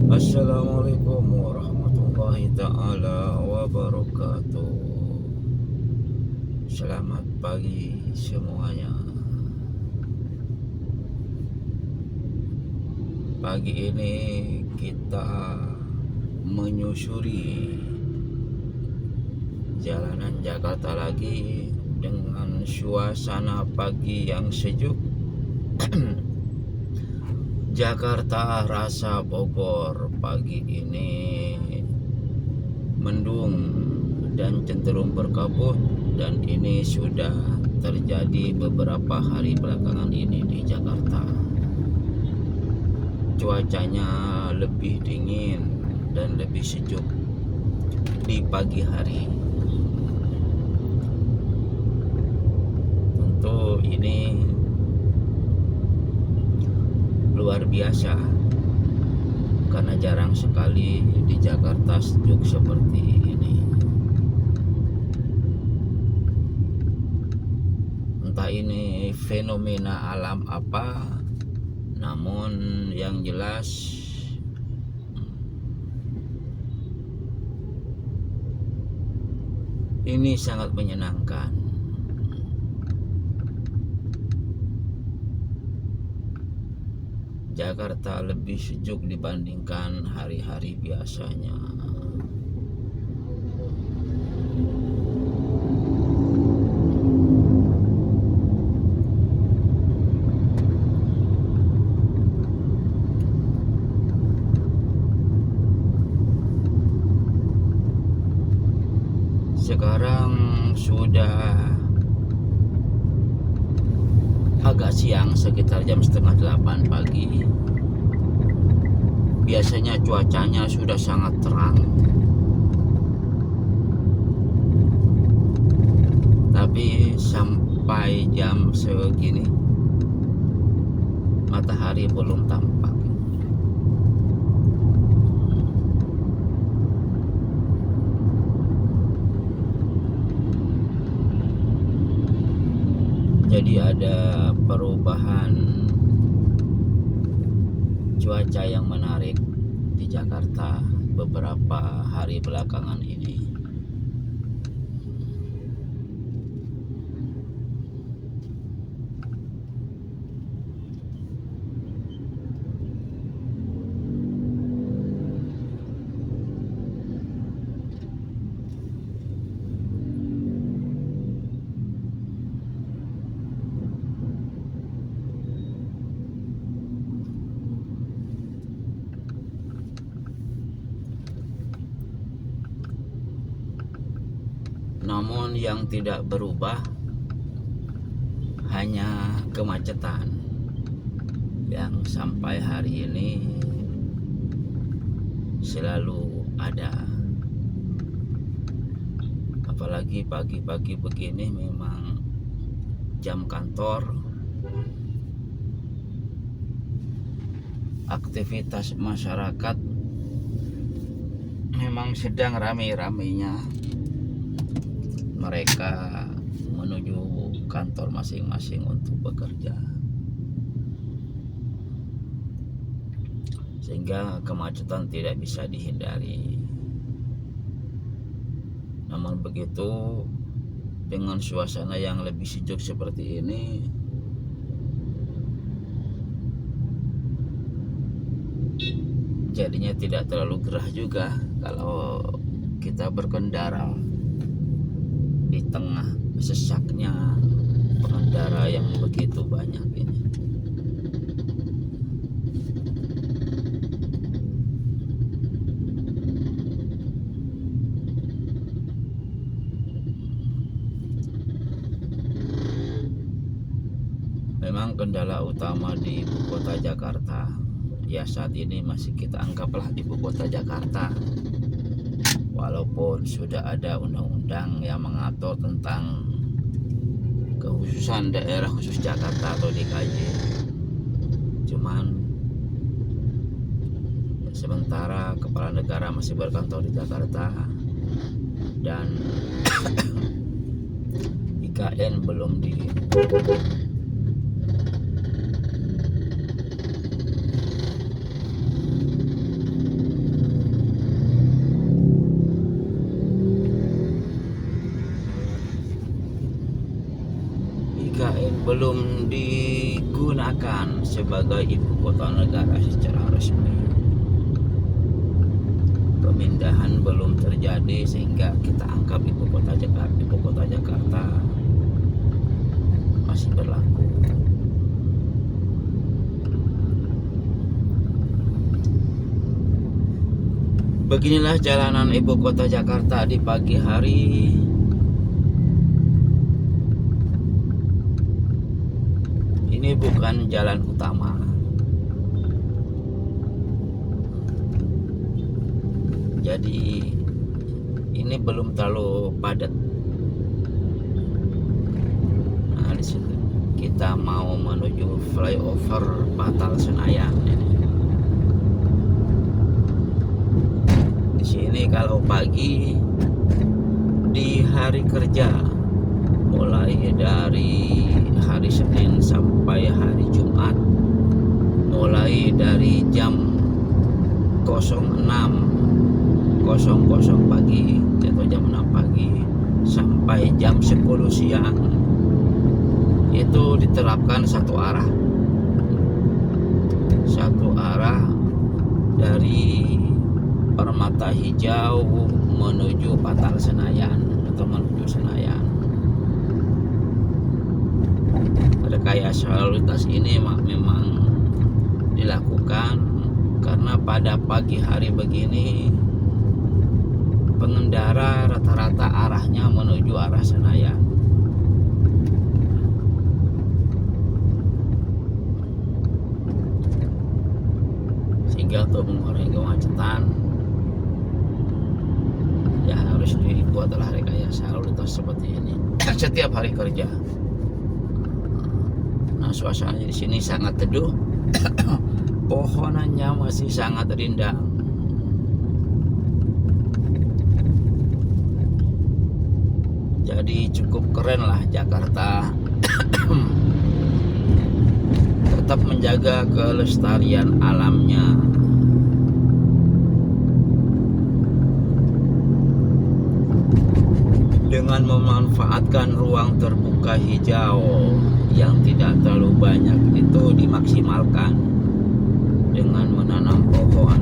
Assalamualaikum warahmatullahi ta'ala wabarakatuh. Selamat pagi semuanya. Pagi ini kita menyusuri jalanan Jakarta lagi dengan suasana pagi yang sejuk. Jakarta rasa Bogor pagi ini mendung dan cenderung berkabut, dan ini sudah terjadi beberapa hari belakangan ini di Jakarta. Cuacanya lebih dingin dan lebih sejuk di pagi hari. Tentu ini luar biasa karena jarang sekali di Jakarta sejuk seperti ini. Entah ini fenomena alam apa, namun yang jelas ini sangat menyenangkan. Jakarta lebih sejuk dibandingkan hari-hari biasanya. Sekarang sudah agak siang, sekitar jam setengah 8 pagi. Biasanya cuacanya sudah sangat terang, tapi sampai jam segini matahari belum tampak. Jadi ada perubahan cuaca yang menarik di Jakarta beberapa hari belakangan ini. Namun yang tidak berubah hanya kemacetan yang sampai hari ini selalu ada. Apalagi pagi-pagi begini, memang jam kantor, aktivitas masyarakat memang sedang rame-ramenya mereka menuju kantor masing-masing untuk bekerja, sehingga kemacetan tidak bisa dihindari. Namun begitu, dengan suasana yang lebih sejuk seperti ini, jadinya tidak terlalu gerah juga kalau kita berkendara di tengah sesaknya pengendara yang begitu banyak ini. Memang kendala utama di ibu kota Jakarta, ya saat ini masih kita anggaplah ibu kota Jakarta, walaupun sudah ada undang-undang yang mengatur tentang kekhususan daerah khusus Jakarta atau DKJ. Cuman sementara kepala negara masih berkantor di Jakarta dan IKN belum di belum digunakan sebagai ibu kota negara secara resmi. Pemindahan belum terjadi sehingga kita anggap ibu kota Jakarta masih berlaku. Beginilah jalanan ibu kota Jakarta di pagi hari. Ini bukan jalan utama. Jadi ini belum terlalu padat. Nah, di situ kita mau menuju flyover Batal Senayan ini. Di sini kalau pagi di hari kerja, mulai dari hari Senin sampai hari Jumat, mulai dari jam 06.00 pagi atau jam 6 pagi sampai jam 10 siang itu diterapkan satu arah dari Permata Hijau menuju Batal Senayan atau menuju Senayan. Rekayasa lalu lintas ini memang dilakukan karena pada pagi hari begini pengendara rata-rata arahnya menuju arah Senayan. Sehingga untuk mengurangi kemacetan ya harus dibuatlah rekayasa lalu lintas seperti ini setiap hari kerja. Nah, suasananya di sini sangat teduh. Pohonannya masih sangat rindang. Jadi cukup keren lah Jakarta. Tetap menjaga kelestarian alamnya. Dengan memanfaatkan ruang terbuka hijau yang tidak terlalu banyak itu dimaksimalkan dengan menanam pohon.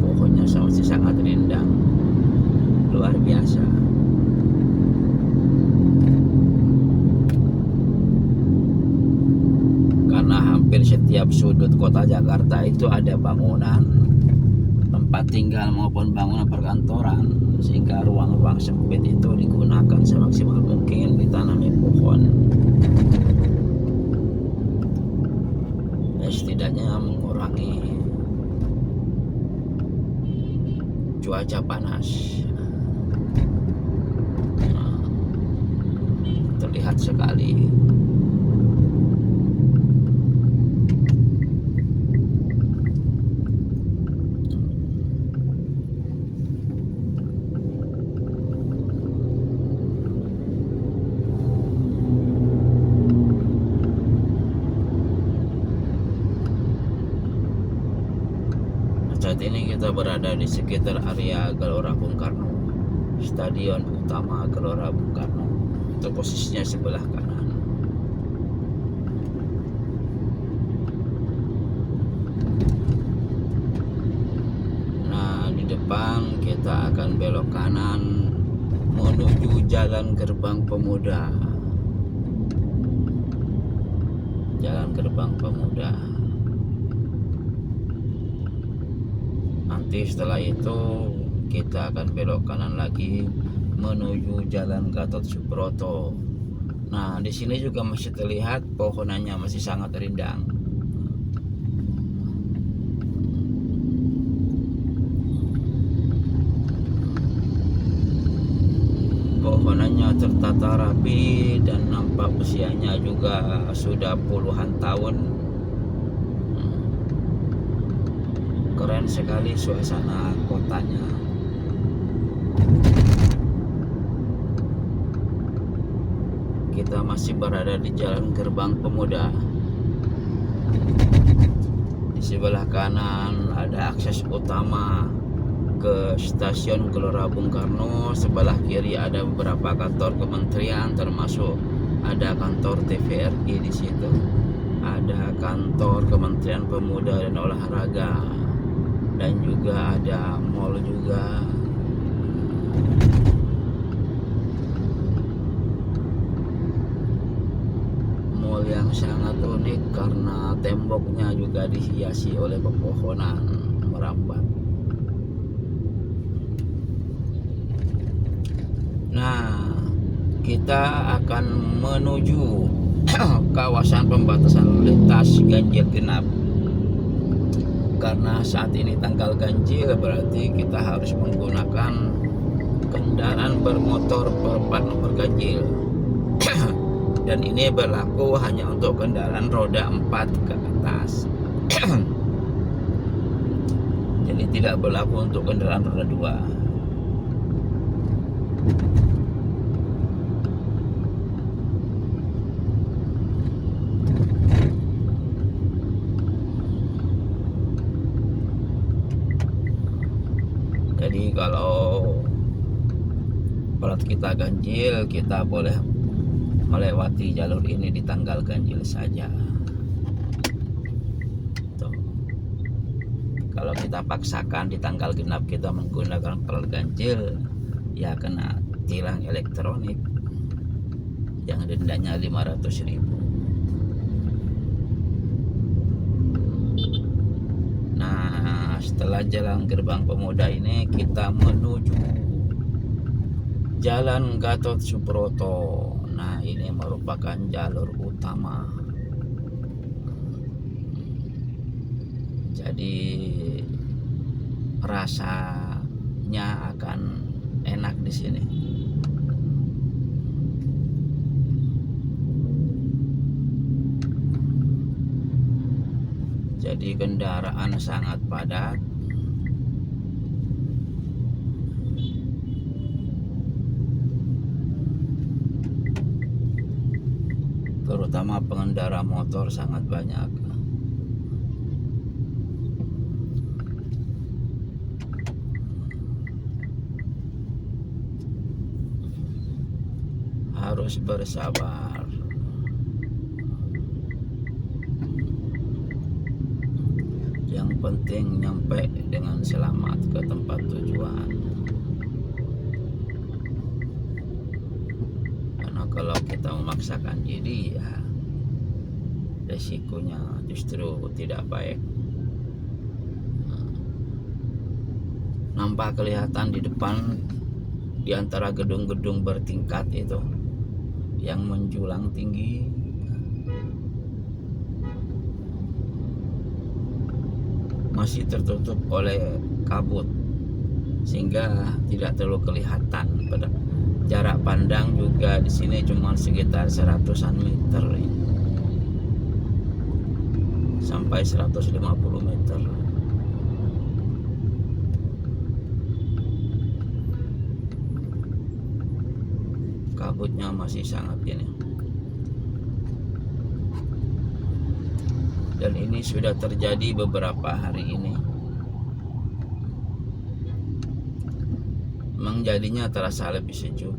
Pohonnya masih sangat rindang, luar biasa. Karena hampir setiap sudut kota Jakarta itu ada bangunan, tempat tinggal maupun bangunan perkantoran, sehingga ruang-ruang sempit itu digunakan semaksimal mungkin ditanami pohon. Ya, setidaknya mengurangi cuaca panas. Nah, terlihat sekali. Saat ini kita berada di sekitar area Gelora Bung Karno, Stadion Utama Gelora Bung Karno. Itu posisinya sebelah kanan. Nah, di depan kita akan belok kanan menuju Jalan Gerbang Pemuda. Jalan Gerbang Pemuda. Nanti setelah itu kita akan belok kanan lagi menuju Jalan Gatot Subroto. Nah, di sini juga masih terlihat pohonannya masih sangat rindang. Pohonannya tertata rapi dan nampak usianya juga sudah puluhan tahun. Keren sekali suasana kotanya. Kita masih berada di Jalan Gerbang Pemuda. Di sebelah kanan ada akses utama ke Stasiun Gelora Bung Karno. Sebelah kiri ada beberapa kantor kementerian termasuk ada kantor TVRI di situ, ada kantor Kementerian Pemuda dan Olahraga, dan juga ada mall juga. Mall yang sangat unik karena temboknya juga dihiasi oleh pepohonan merambat. Nah, kita akan menuju kawasan pembatasan lintas ganjil genap. Karena saat ini tanggal ganjil, berarti kita harus menggunakan kendaraan bermotor berplat nomor ganjil. Dan ini berlaku hanya untuk kendaraan roda 4 ke atas. Jadi tidak berlaku untuk kendaraan roda 2. Jadi kalau plat kita ganjil, kita boleh melewati jalur ini di tanggal ganjil saja. Tuh. Kalau kita paksakan di tanggal genap kita menggunakan plat ganjil, ya kena tilang elektronik yang dendanya 500.000. Nah, setelah jalan Gerbang Pemuda ini kita menuju Jalan Gatot Subroto. Nah, ini merupakan jalur utama. Jadi rasanya akan enak di sini. Jadi kendaraan sangat padat. Terutama pengendara motor sangat banyak. Harus bersabar. Yang penting nyampe dengan selamat ke tempat tujuan. Karena kalau kita memaksakan diri, ya resikonya justru tidak baik. Nampak kelihatan di depan, di antara gedung-gedung bertingkat itu yang menjulang tinggi, masih tertutup oleh kabut sehingga tidak terlalu kelihatan. Pada jarak pandang juga di sini cuma sekitar 100-an meter sampai 150 meter. Kabutnya masih sangat ini. Dan ini sudah terjadi beberapa hari ini. Menjadinya terasa lebih sejuk.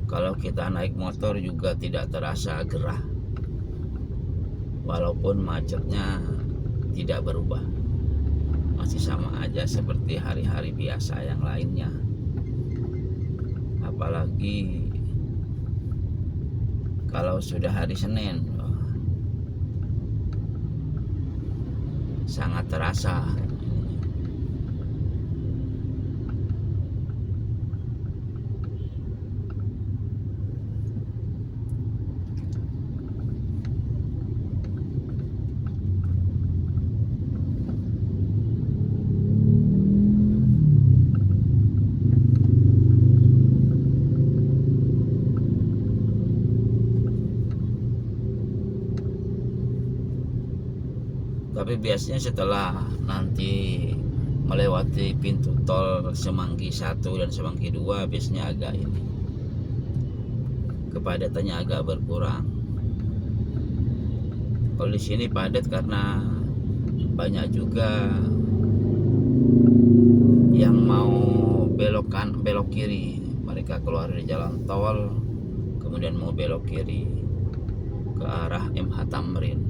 Kalau kita naik motor juga tidak terasa gerah. Walaupun macetnya tidak berubah. Masih sama aja seperti hari-hari biasa yang lainnya. Apalagi kalau sudah hari Senin, sangat terasa. Tapi biasanya setelah nanti melewati pintu tol Semanggi 1 dan Semanggi 2 biasanya agak ini, kepadatannya agak berkurang. Kalau di sini padat karena banyak juga yang mau belok kiri, mereka keluar dari jalan tol kemudian mau belok kiri ke arah MH Tamrin.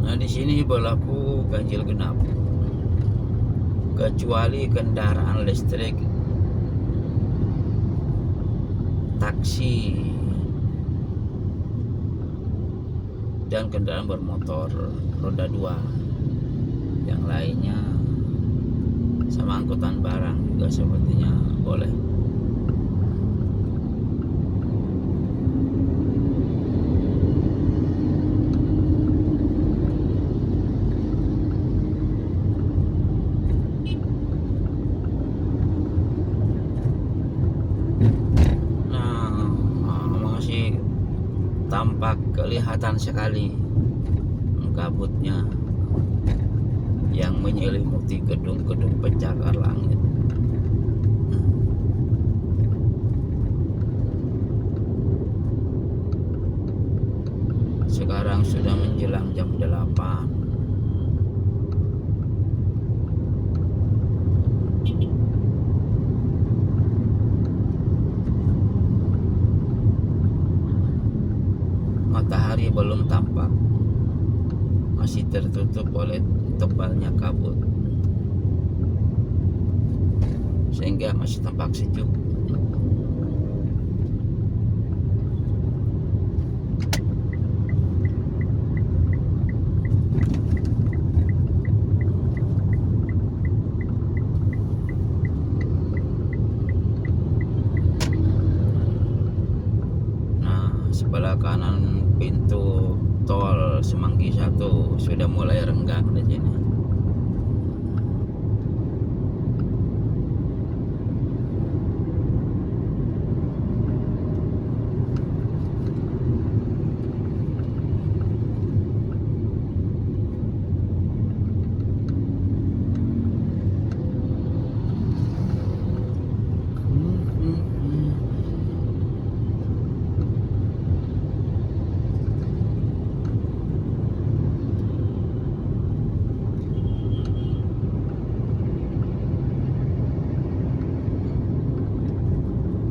Nah, di sini berlaku ganjil genap kecuali kendaraan listrik, taksi, dan kendaraan bermotor roda 2. Yang lainnya sama angkutan barang juga sepertinya boleh. Tampak kelihatan sekali kabutnya yang menyelimuti gedung-gedung pencakar langit. Sekarang sudah menjelang jam 8. Matahari belum tampak, masih tertutup oleh tebalnya kabut, sehingga masih tampak sejuk. Sebelah kanan pintu tol Semanggi 1 sudah mulai renggang di sini.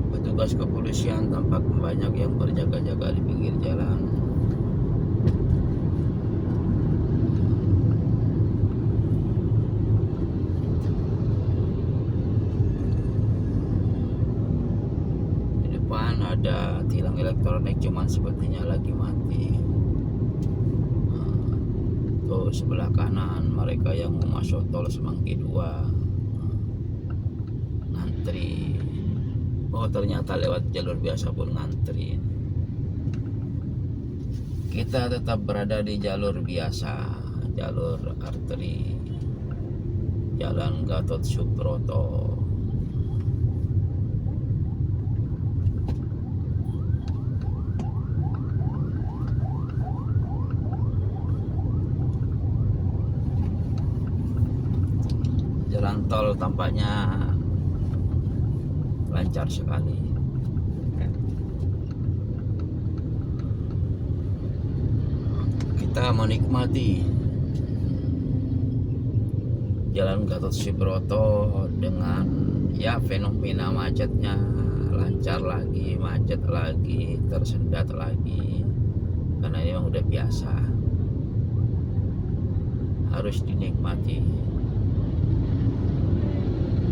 Petugas kepolisian tampak banyak yang berjaga-jaga di pinggir jalan. Di depan ada tilang elektronik, cuman sepertinya lagi mati. Tuh sebelah kanan mereka yang mau masuk tol Semanggi 2 ngantri. Oh, ternyata lewat jalur biasa pun ngantri. Kita tetap berada di jalur biasa, jalur arteri, Jalan Gatot Subroto. Jalan tol tampaknya lancar sekali. Kita menikmati Jalan Gatot Subroto dengan ya fenomena macetnya lancar lagi, macet lagi, tersendat lagi, karena ini memang udah biasa, harus dinikmati.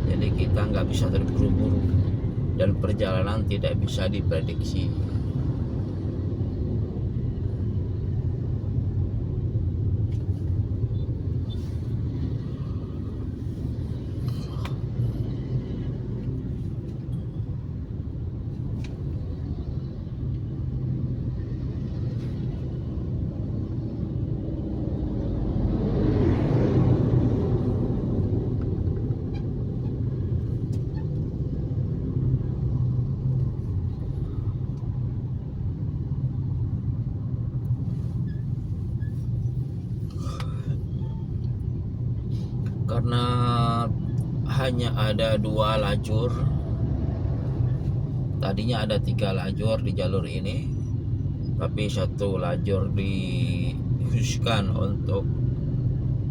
Jadi kita nggak bisa terburu-buru dan perjalanan tidak bisa diprediksi. Karena hanya ada 2 lajur Tadinya ada 3 lajur di jalur ini, tapi 1 lajur dikhususkan untuk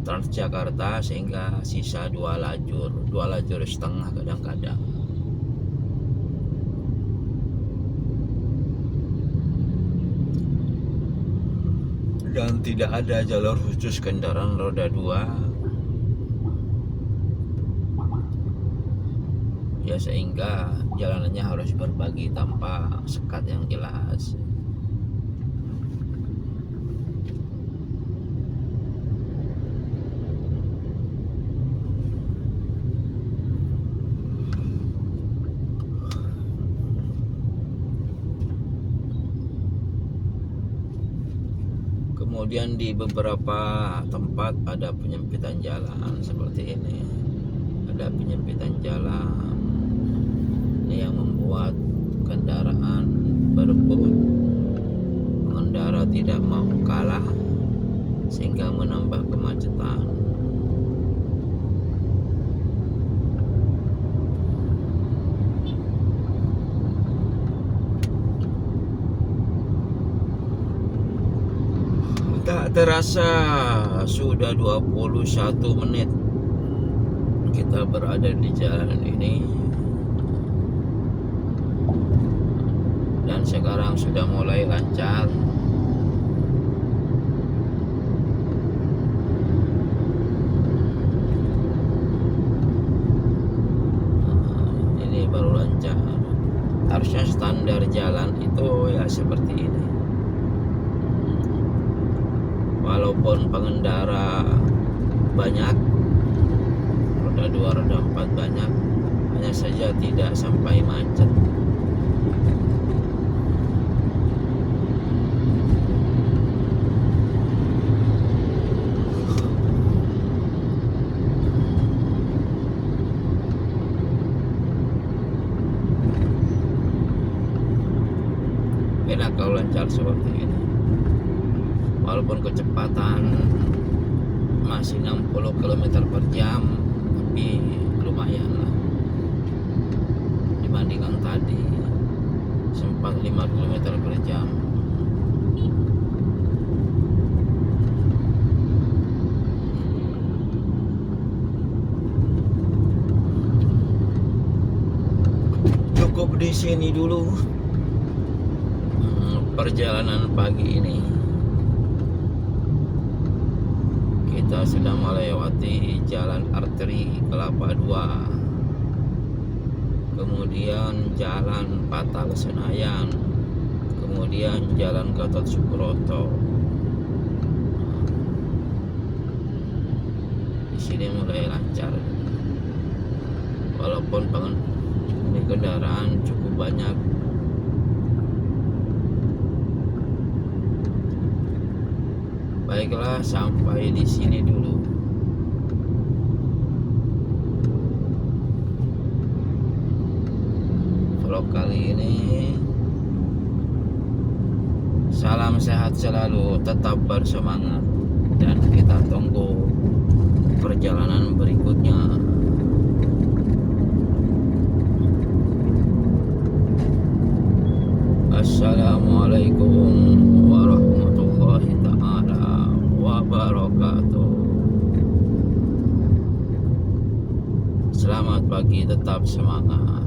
Transjakarta, sehingga sisa 2 lajur setengah kadang-kadang. Dan tidak ada jalur khusus kendaraan roda 2, ya, sehingga jalanannya harus berbagi tanpa sekat yang jelas. Kemudian di beberapa tempat ada penyempitan jalan seperti ini. Ada penyempitan jalan ini yang membuat kendaraan berebut. Pengendara tidak mau kalah sehingga menambah kemacetan. Tak terasa sudah 21 menit kita berada di jalan ini, dan sekarang sudah mulai lancar. Ini baru lancar. Harusnya standar jalan itu ya seperti ini. Walaupun pengendara banyak, roda 2, roda 4 banyak, hanya saja tidak sampai macet. Enak kalau lancar seperti ini. Walaupun kecepatan masih 60 km per jam, tapi lumayan lah dibandingkan tadi sempat 5 km per jam. Cukup di sini dulu perjalanan pagi ini. Kita sudah melewati jalan arteri Kelapa II, kemudian jalan Patal Senayan, kemudian jalan Gatot Subroto. Di sini mulai lancar, walaupun kendaraan cukup banyak. Baiklah, sampai di sini dulu. Vlog kali ini. Salam sehat selalu, tetap bersemangat, dan kita tunggu perjalanan berikutnya. Assalamualaikum warahmatullahi ta'ala wabarakatuh. Selamat pagi, tetap semangat.